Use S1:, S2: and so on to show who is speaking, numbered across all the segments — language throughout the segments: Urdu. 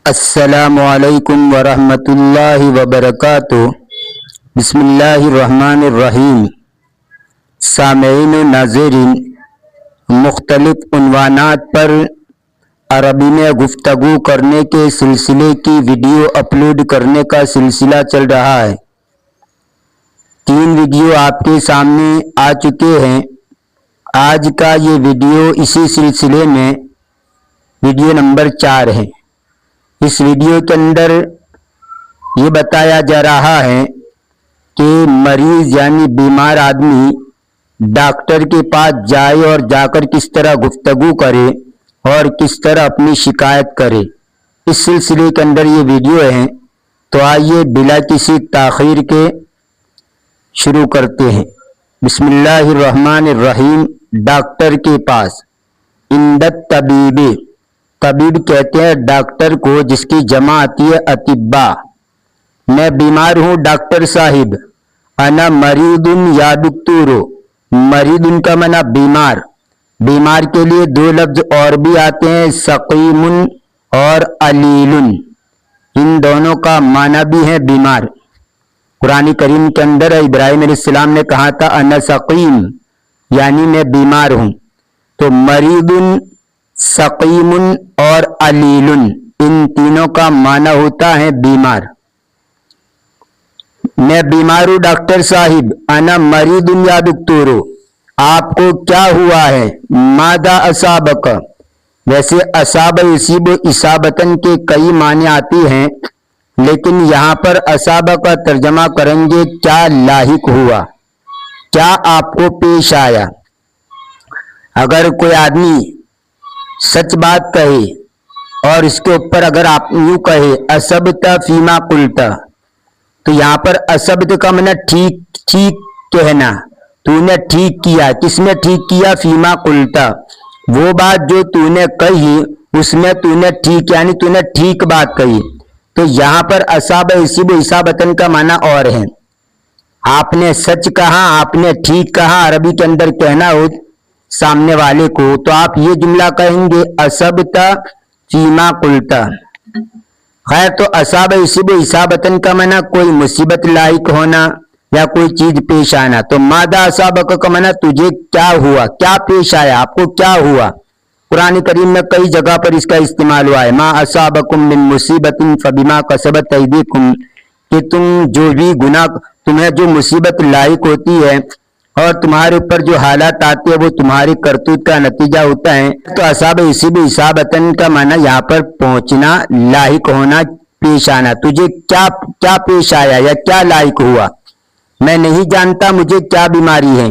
S1: السلام علیکم ورحمۃ اللہ وبرکاتہ۔ بسم اللہ الرحمن الرحیم۔ سامعین و ناظرین، مختلف عنوانات پر عربی میں گفتگو کرنے کے سلسلے کی ویڈیو اپلوڈ کرنے کا سلسلہ چل رہا ہے۔ 3 ویڈیو آپ کے سامنے آ چکے ہیں۔ آج کا یہ ویڈیو اسی سلسلے میں ویڈیو نمبر 4 ہے۔ اس ویڈیو کے اندر یہ بتایا جا رہا ہے کہ مریض یعنی بیمار آدمی ڈاکٹر کے پاس جائے اور جا کر کس طرح گفتگو کرے اور کس طرح اپنی شکایت کرے، اس سلسلے کے اندر یہ ویڈیو ہے۔ تو آئیے بلا کسی تاخیر کے شروع کرتے ہیں۔ بسم اللہ الرحمن الرحیم۔ ڈاکٹر کے پاس، عند الطبیب، طبیب کہتے ہیں ڈاکٹر کو جس کی جمع آتی ہے اطباء۔ میں بیمار ہوں ڈاکٹر صاحب، انا مریض یا دکتور، مریض کا معنی بیمار۔ بیمار کے لیے 2 لفظ اور بھی آتے ہیں، سقیم اور علیل، ان دونوں کا معنی بھی ہے بیمار۔ قرآن کریم کے اندر ابراہیم علیہ السلام نے کہا تھا انا سقیم، یعنی میں بیمار ہوں۔ تو مریض، سقیم اور علیل، ان تینوں کا معنی ہوتا ہے بیمار۔ میں بیمار ہوں ڈاکٹر صاحب، انا مریض یا دکتور، آپ کو کیا ہوا ہے؟ ماذا اصابک، ویسے اصاب یصیب اصابتن کے کئی معنی آتی ہیں، لیکن یہاں پر اصابہ کا ترجمہ کریں گے کیا لاحق ہوا، کیا آپ کو پیش آیا۔ اگر کوئی آدمی سچ بات کہے اور اس کے اوپر اگر آپ یوں کہے اصبت فیما قلت، تو یہاں پر اصبت کا معنی ٹھیک کہنا، تو نے ٹھیک کیا۔ کس میں ٹھیک کیا؟ فیما قلت، وہ بات جو تو نے کہی اس میں تو نے ٹھیک، یعنی تو نے ٹھیک بات کہی۔ تو یہاں پر اصاب یصیب اصابتن کا معنی اور ہے، آپ نے سچ کہا، آپ نے ٹھیک کہا۔ عربی کے اندر کہنا ہو سامنے والے کو تو آپ یہ جملہ کہیں گے اصبت فیما قلت۔ خیر، تو اصاب یصیب اصابتن کا معنی کوئی مصیبت لاحق ہونا یا کوئی چیز پیش آنا۔ تو ماذا اصابک کا معنی تجھے کیا ہوا، کیا پیش آیا، آپ کو کیا ہوا۔ قرآن کریم میں کئی جگہ پر اس کا استعمال ہوا ہے، ما اصابکم من مصیبت فبما کسبت ایدیکم، کہ تم جو بھی گناہ، تمہیں جو مصیبت لاحق ہوتی ہے اور تمہارے اوپر جو حالات آتے ہیں وہ تمہاری کرتوت کا نتیجہ ہوتا ہے۔ تو اصاب یصیب اصابتن کا معنی یہاں پر پہنچنا، لاحق ہونا، پیش آنا۔ تجھے کیا پیش آیا یا کیا لاحق ہوا؟ میں نہیں جانتا مجھے کیا بیماری ہے۔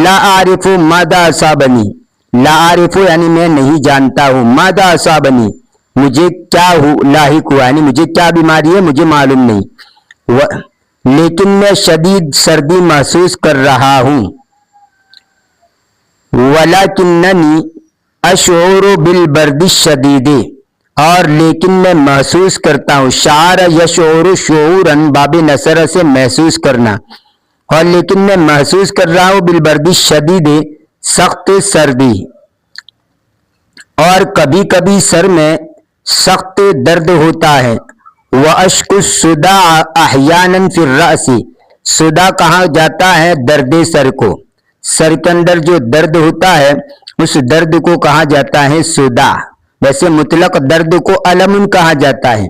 S1: لا اعرف ماذا اصابنی، لا اعرف یعنی میں نہیں جانتا ہوں، ماذا اصابنی مجھے کیا لاحق ہوا، یعنی مجھے کیا بیماری ہے مجھے معلوم نہیں، لیکن میں شدید سردی محسوس کر رہا ہوں۔ وَلَكِنَّنِي أَشْعُرُ بِالْبَرْدِ الشَّدِيدِ، اور لیکن میں محسوس کرتا ہوں، شعر یشعر شعوراً باب نصر سے محسوس کرنا، اور لیکن میں محسوس کر رہا ہوں بالبرد الشدید، سخت سردی، اور کبھی کبھی سر میں سخت درد ہوتا ہے۔ وَأَشْكُ الصُّدَاعَ أَحْيَانًا فِي الرَّأْسِ، صداع کہا جاتا ہے درد سر کو، سر کے اندر جو درد ہوتا ہے اس درد کو کہا جاتا ہے صداع۔ ویسے مطلق درد کو علم کہا جاتا ہے،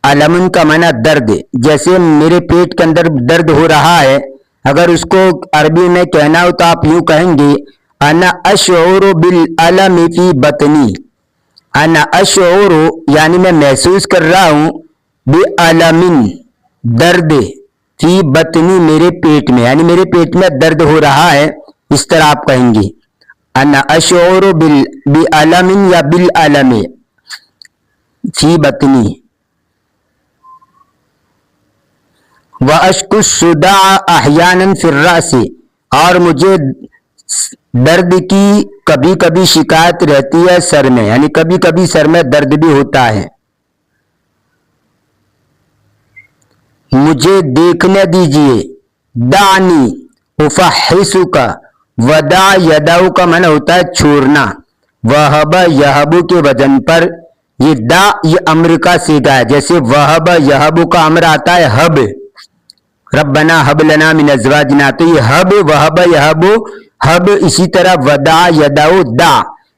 S1: علم کا معنی درد۔ جیسے میرے پیٹ کے اندر درد ہو رہا ہے، اگر اس کو عربی میں کہنا ہو تو آپ یوں کہیں گے انا اشعر بالعلم فی بطنی، انا اشعر یعنی میں محسوس کر رہا ہوں، بعلم درد، فی بطنی میرے پیٹ میں، یعنی میرے پیٹ میں درد ہو رہا ہے، اس طرح آپ کہیں گے انا اشعر بعلم یا بالعلم فی بطنی۔ وَأَشْكُ الصُّدَاعَ أَحْيَانًا فِي الرَّأْسِ، اور مجھے درد کی کبھی کبھی شکایت رہتی ہے سر میں، یعنی کبھی کبھی سر میں درد بھی ہوتا ہے۔ مجھے دیکھنے دیجئے، دعنی افحصک، ودع یدعو کا معنی ہوتا ہے چھوڑنا، وہب یہب کے وزن پر یہ دا یہ امر کا صیغہ ہے. جیسے وہب یہب کا امر آتا ہے ہب، ربنا ہب لنا من ازواجنا، تو یہ ہب وہب یہب ہب. اسی طرح ودا یدعو دا،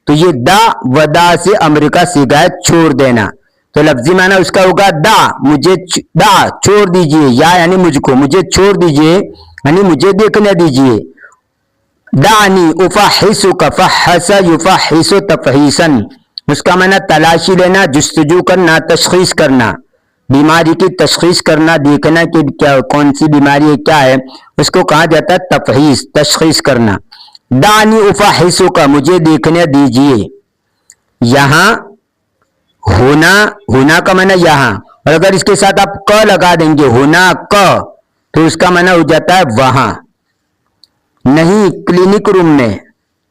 S1: تو یہ دا ودا سے امر کا صیغہ ہے چھوڑ دینا. تو لفظی معنی اس کا ہوگا دا، مجھے دا چھوڑ دیجئے، یا یعنی مجھ کو، مجھے چھوڑ دیجئے یعنی مجھے دیکھنے دیجئے. دعنی افحصک فحص یفحص تفحیصا، اس کا معنی تلاشی لینا، جستجو کرنا، تشخیص کرنا، بیماری کی تشخیص کرنا، دیکھنا کہ کیا کون سی بیماری ہے کیا ہے، اس کو کہا جاتا ہے تفحیص، تشخیص کرنا. دعنی افحصک، مجھے دیکھنے دیجئے. یہاں ہونا، ہونا کا معنی یہاں، اور اگر اس کے ساتھ آپ ک لگا دیں گے ہونا ک، تو اس کا معنی ہو جاتا ہے وہاں، نہیں کلینک روم میں.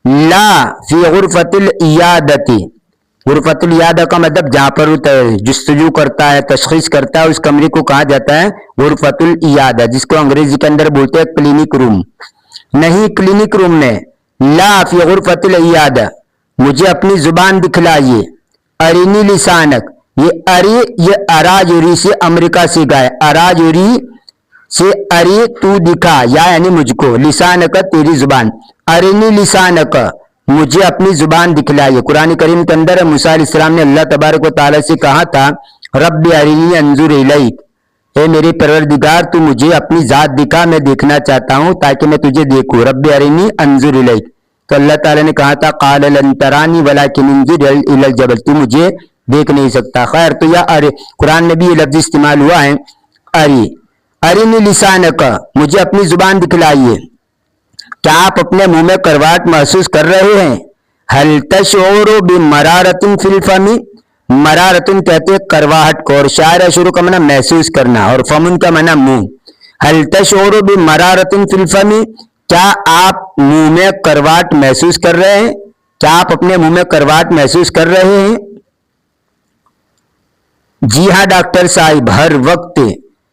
S1: لا فی غرفۃ العیادتی، غرفۃ العیادہ کا مطلب جہاں پر جستجو کرتا ہے، تشخیص کرتا ہے، اس کمرے کو کہا جاتا ہے غرفۃ العیادہ، جس کو انگریزی کے اندر بولتے ہیں کلینک روم. نہیں کلینک روم میں. لا فی غرفۃ العیادہ، مجھے اپنی زبان دکھلائیے. ارینی لسانک، یہ اری یہ ارا یوری سے امر کا صیغہ ہے. ارا یوری سے اری تو دکھا، یا یعنی مجھ کو، لسانک تیری زبان. ارینی لسانک، مجھے اپنی زبان دکھلائیے. قرآن کریم کے اندر موسیٰ علیہ السلام نے اللہ تبارک و تعالیٰ سے کہا تھا رب ارینی انظر الیک، اے میرے پروردگار تو مجھے اپنی ذات دکھا، میں دیکھنا چاہتا ہوں تاکہ میں تجھے دیکھوں. رب ارینی انظر الیک. تو اللہ تعالیٰ نے کہا تھا قال لن ترانی ولکن انظر الی الجبل، تو مجھے دیکھ نہیں سکتا. خیر، تو یہ قرآن میں بھی یہ لفظ استعمال ہوا ہے اری. ارینی لسانک، مجھے اپنی زبان دکھلائیے. کیا آپ اپنے منہ میں کرواہٹ محسوس کر رہے ہیں؟ حل تشعر بمرارۃ فی الفم، مرارۃ کہتے ہیں کرواہٹ کو، اور شاعر شروع کا معنی محسوس کرنا، اور فمن کا معنی منہ. حل تشعر بمرارۃ فی الفم، کیا آپ منہ میں کرواہٹ محسوس کر رہے ہیں؟ کیا آپ اپنے منہ میں کرواہٹ محسوس کر رہے ہیں؟ جی ہاں ڈاکٹر صاحب، ہر وقت.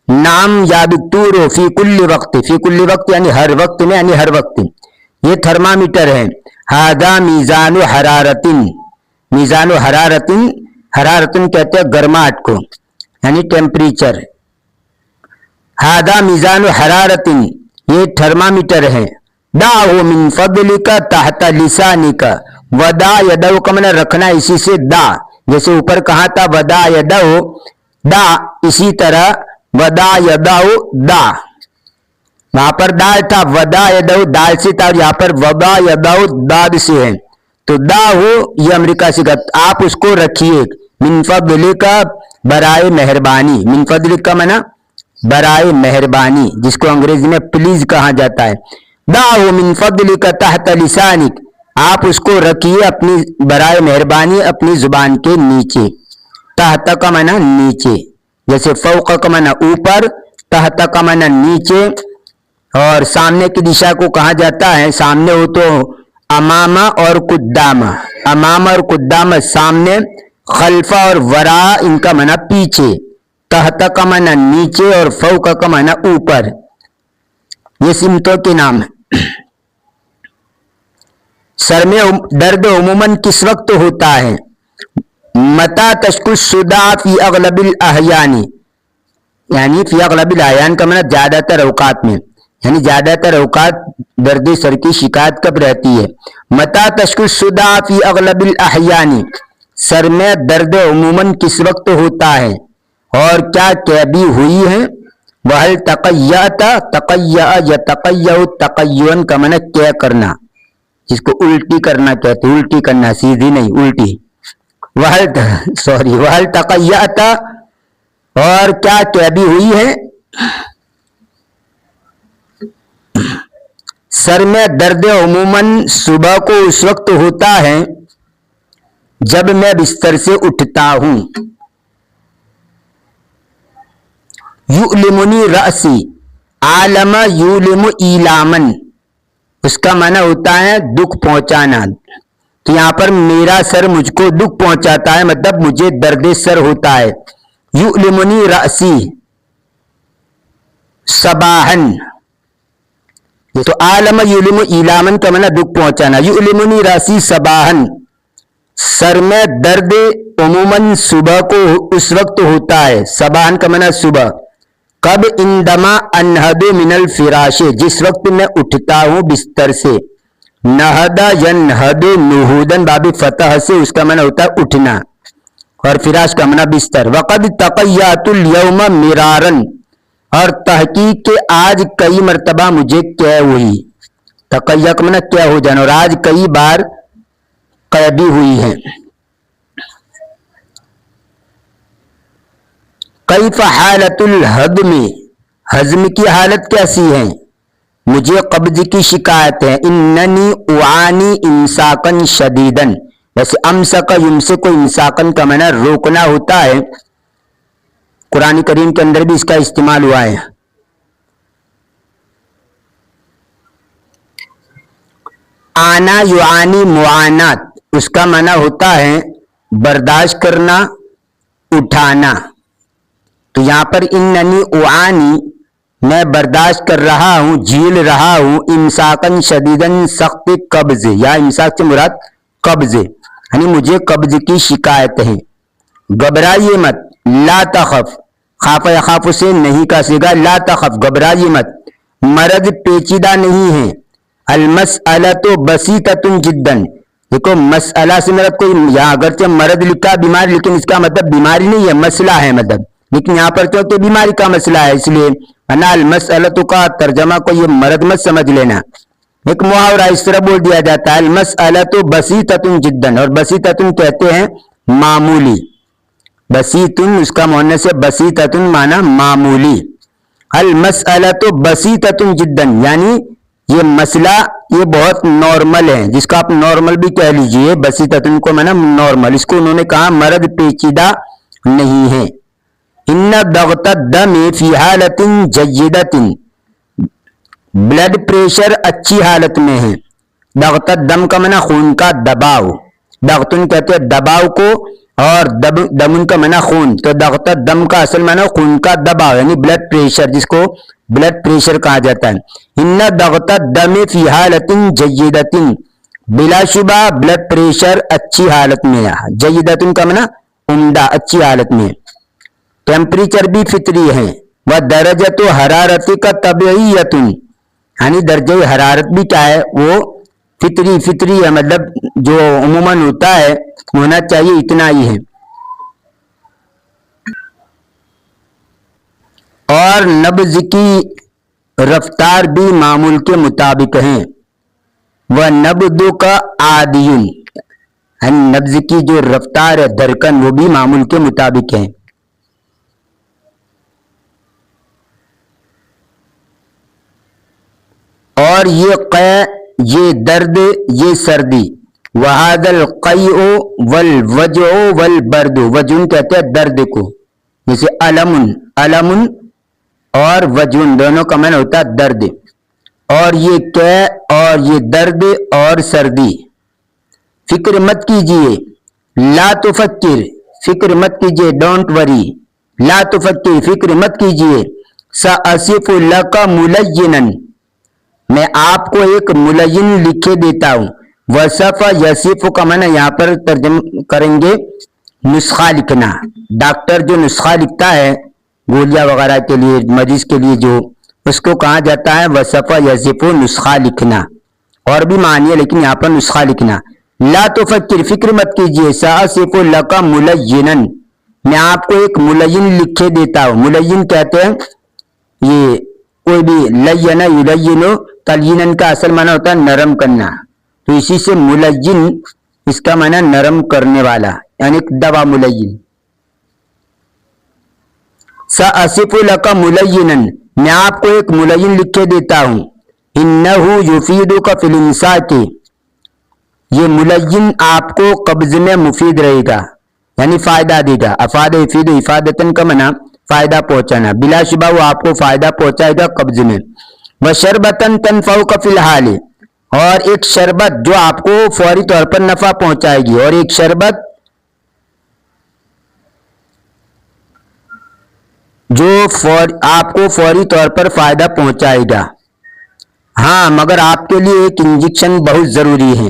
S1: نام یا دکتور فی کل وقت، فی کل وقت یعنی ہر وقت میں، یعنی ہر وقت. یہ تھرمامیٹر ہے. ہاذا میزان حرارت، میزان حرارت، حرارت کہتے ہیں گرماہٹ کو یعنی ٹیمپریچر. ہاذا میزان حرارت، یہ تھرمامیٹر ہے. دعہ من فضلک تحت لسانک، ودا یدعو کا معنی رکھنا اسی سے دا، جیسے اوپر کہا تھا ودا یدعو دا، اسی طرح ودا یدعو دا، وہاں پر دال تھا، ودا یدعو دال سے تھا، اور یہاں پر ودا یدعو داد سے ہے. تو دا ہو یہ امریکہ سے آپ اس کو رکھیے. من فضلک برائے مہربانی، من فضلک کا معنی برائے مہربانی، جس کو انگریزی میں پلیز کہا جاتا ہے. دعہ من فضلک تحت لسانک، آپ اس کو رکھیے اپنی برائے مہربانی اپنی زبان کے نیچے. تحت کا معنی نیچے، جیسے فوق کا معنی اوپر، تحت کا معنی نیچے. اور سامنے کی دشا کو کہا جاتا ہے، سامنے ہو تو امامہ اور قدامہ، امامہ اور قدامہ سامنے، خلفہ اور ورا ان کا معنی پیچھے. تحت کا معنی نیچے اور فوق کا معنی اوپر. یہ سمتوں کے نام ہیں. سر میں درد عموماً کس وقت ہوتا ہے؟ متا تشکو الصداع فی اغلب الاحیان، یعنی فی اغلب الاحیان کا معنی زیادہ تر اوقات میں، یعنی زیادہ تر اوقات درد سر کی شکایت کب رہتی ہے؟ متا تشکو الصداع فی اغلب الاحیان، سر میں درد عموماً کس وقت ہوتا ہے اور کیا کیبی ہوئی ہے؟ وحل تقیّأت، تقیّأ یتقیّأ تقیّن کا معنی کیا کرنا، جس کو الٹی کرنا کہتے ہیں، الٹی کرنا سیدھی نہیں الٹی. وحل تقیّأت، اور کیا کیبی ہوئی ہے؟ سر میں درد عموماً صبح کو اس وقت ہوتا ہے جب میں بستر سے اٹھتا ہوں. یؤلمنی رأسی، عالم یولم ایلامن، اس کا معنی ہوتا ہے دکھ پہنچانا. تو یہاں پر میرا سر مجھ کو دکھ پہنچاتا ہے، مطلب مجھے درد سر ہوتا ہے. یؤلمنی رأسی صباحن، تو عالم یولم ایلامن کا معنی دکھ پہنچانا. یؤلمنی رأسی صباحن، سر میں درد عموماً صبح کو اس وقت ہوتا ہے، صباحن کا معنی صبح، کب اندما انہد من الفراش، جس وقت میں اٹھتا ہوں بستر سے، نہدا ینہد نہودن باب فتح سے اس کا معنی ہوتا ہے اٹھنا، اور فراش کا معنی بستر۔ وقد تقیات اليوم مرارن، اور تحقیق کے آج کئی مرتبہ مجھے قے ہوئی، تقیہ کا معنی قے ہو جانا، اور آج کئی بار قے بھی ہوئی ہے۔ کیف حالت الہضم، ہضم کی حالت کیسی ہے؟ مجھے قبض کی شکایت ہے۔ اننی اعانی امساکن شدیدن، ویسے امسک یمسک امساکن کا معنی روکنا ہوتا ہے، قرآن کریم کے اندر بھی اس کا استعمال ہوا ہے۔ آنا یعانی معانات، اس کا معنی ہوتا ہے برداشت کرنا، اٹھانا۔ تو یہاں پر اننی اعانی، میں برداشت کر رہا ہوں، جھیل رہا ہوں، امساکن شدیدن سخت قبض، یا امساک سے مراد قبض، یعنی مجھے قبض کی شکایت ہے۔ گھبرائیے مت، لا تخف، خاف یخاف سے نہیں کا صیغہ، لا تخف، گھبرائیے مت، مرض پیچیدہ نہیں ہے۔ المسئلۃ بسیطۃ جدا، دیکھو مسئلہ سے مراد کوئی، یہاں اگرچہ مرض لکھا بیماری، لیکن اس کا مطلب بیماری نہیں ہے، مسئلہ ہے مطلب، لیکن یہاں پر چونکہ بیماری کا مسئلہ ہے اس لیے انا المسئلۃ کا ترجمہ کو یہ مرض مت سمجھ لینا۔ ایک محاورہ اس طرح بول دیا جاتا ہے المسئلۃ بسیطۃ جدا، اور بسیطۃ کہتے ہیں معمولی، بسیطن اس کا مؤنث ہے، بسیطۃ معنی معمولی، المسئلۃ بسیطۃ جدا، یعنی یہ مسئلہ یہ بہت نارمل ہے، جس کا آپ نارمل بھی کہہ لیجئے، بسیطۃ کو معنی نارمل، اس کو انہوں نے کہا مرض پیچیدہ نہیں ہے۔ ان ضغط الدم فی حالت جیدۃ، بلڈ پریشر اچھی حالت میں ہے۔ ضغط الدم کا معنی خون کا دباؤ، ضغطن کہتے ہیں دباؤ کو، اور دمن کا معنی خون، تو ضغط الدم کا اصل معنی خون کا دباؤ، یعنی بلڈ پریشر، جس کو بلڈ پریشر کہا جاتا ہے۔ ان ضغط الدم فی حالت جیدۃ، بلا شبہ بلڈ پریشر اچھی حالت میں ہے، جیدۃ کا معنی عمدہ، اچھی حالت میں۔ ٹیمپریچر بھی فطری ہے، ودرجۃ حرارت کا طبیعیۃ، یعنی درجہ حرارت بھی کیا ہے، وہ فطری ہے، مطلب جو عموماً ہوتا ہے ہونا چاہیے اتنا ہی ہے۔ اور نبض کی رفتار بھی معمول کے مطابق ہیں، وہ نبض کا عادی، نبض کی جو رفتار ہے دھڑکن وہ بھی معمول کے مطابق ہے۔ اور یہ قے، یہ درد، یہ سردی، وَهَذَا الْقَيْءُ وَالْوَجْعُ وَالْبَرْدُ، وجن کہتے ہیں درد کو، جیسے علم اور وجن دونوں کا معنی ہوتا ہے درد، اور یہ قے اور یہ درد اور سردی۔ فکر مت کیجئے، لا تفکر، فکر مت کیجئے، ڈونٹ وری، لا تفکر، فکر مت کیجئے، سأصف لک ملینا، میں آپ کو ایک ملین لکھے دیتا ہوں۔ وصف یصف کا معنی یہاں پر ترجمہ کریں گے نسخہ لکھنا، ڈاکٹر جو نسخہ لکھتا ہے گولیاں وغیرہ کے لیے، مریض کے لیے، جو اس کو کہا جاتا ہے وصف یصف، نسخہ لکھنا، اور بھی معنی ہے لیکن یہاں پر نسخہ لکھنا۔ لا تفکر، فکر مت کیجئے، سأصف لک ملینا، میں آپ کو ایک ملین لکھے دیتا ہوں۔ ملین کہتے ہیں یہ کوئی بھی لین یلین، تلینن کا اصل معنی ہوتا ہے نرم کرنا، تو اسی سے ملین اس کا معنی نرم کرنے والا، یعنی دوا ملین۔ سأصف لک ملینا، میں آپ کو ایک ملین لکھے دیتا ہوں۔ انہ یفیدک فی الامساک، یہ ملین آپ کو قبض میں مفید رہے گا، یعنی فائدہ دے گا۔ افاد یفید افادتن کا معنی فائدہ پہنچانا، بلا شبہ وہ آپ کو فائدہ پہنچائے گا قبض میں۔ وشربتن تنفعک فی الحال، اور ایک شربت جو آپ کو فوری طور پر نفع پہنچائے گی، اور ایک شربت جو آپ کو فوری طور پر فائدہ پہنچائے گا۔ ہاں، مگر آپ کے لیے ایک انجیکشن بہت ضروری ہے،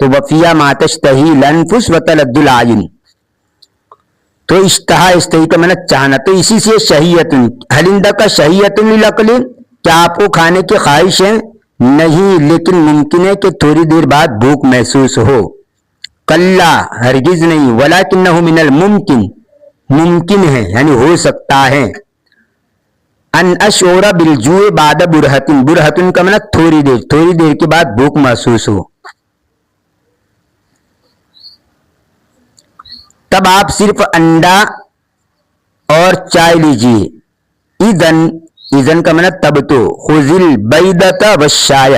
S1: تو وفیہ ما تشتہی الانفس وتلذ العین. تو اشتہا اشتہی کا معنی چاہنا. تو اسی سے شہیت. هل عندک شہیت للعقل؟ کیا آپ کو کھانے کی خواہش ہے؟ نہیں، لیکن ممکن ہے کہ تھوڑی دیر بعد بھوک محسوس ہو. کلا ہرگز نہیں. ولکنہ من الممکن، ممکن ہے یعنی ہو سکتا ہے. ان اشعر بالجوع بعد برہۃ، برہۃ کا معنی تھوڑی دیر، تھوڑی دیر کے بعد بھوک محسوس ہو. تب آپ صرف انڈا اور چائے لیجیے. اذن کا معنی تب تو. خذ البیضۃ والشاء،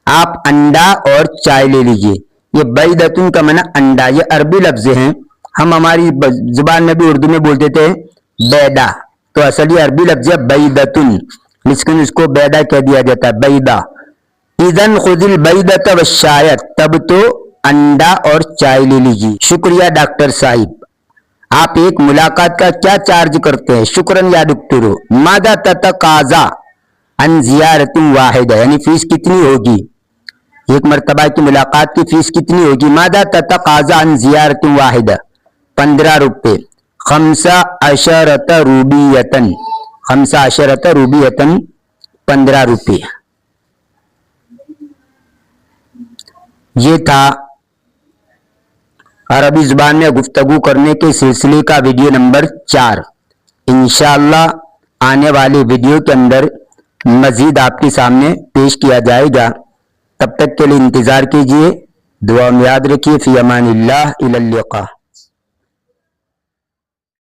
S1: آپ انڈا اور چائے لے لیجیے. یہ بیضۃ کا معنی انڈا، یہ عربی لفظ ہیں. ہم ہماری زبان میں بھی اردو میں بولتے تھے بیدا، تو اصل یہ عربی لفظ ہے بیضۃ، لیکن اس کو بیدا کہہ دیا جاتا ہے، بیدا. اذن خذ البیضۃ والشاء، تب تو انڈا اور چائے لے لیجیے. شکریہ ڈاکٹر صاحب. آپ ایک ملاقات کا کیا چارج کرتے ہیں؟ شکراً یا دکتورو. ماذا تتقاضى عن زیارت واحدہ، یعنی فیس کتنی ہوگی؟ ایک مرتبہ کی ملاقات کی فیس کتنی ہوگی؟ ماذا تتقاضى عن زیارت واحدہ، 15 روپے. 15 روبیۃ، 15 روبیۃ 15 روپے. یہ تھا عربی زبان میں گفتگو کرنے کے سلسلے کا ویڈیو نمبر 4. انشاءاللہ آنے والی ویڈیو کے اندر مزید آپ کے سامنے پیش کیا جائے گا. تب تک کے لیے انتظار کیجیے. دعا میں یاد رکھیے. فی امان اللہ، الی اللقاء.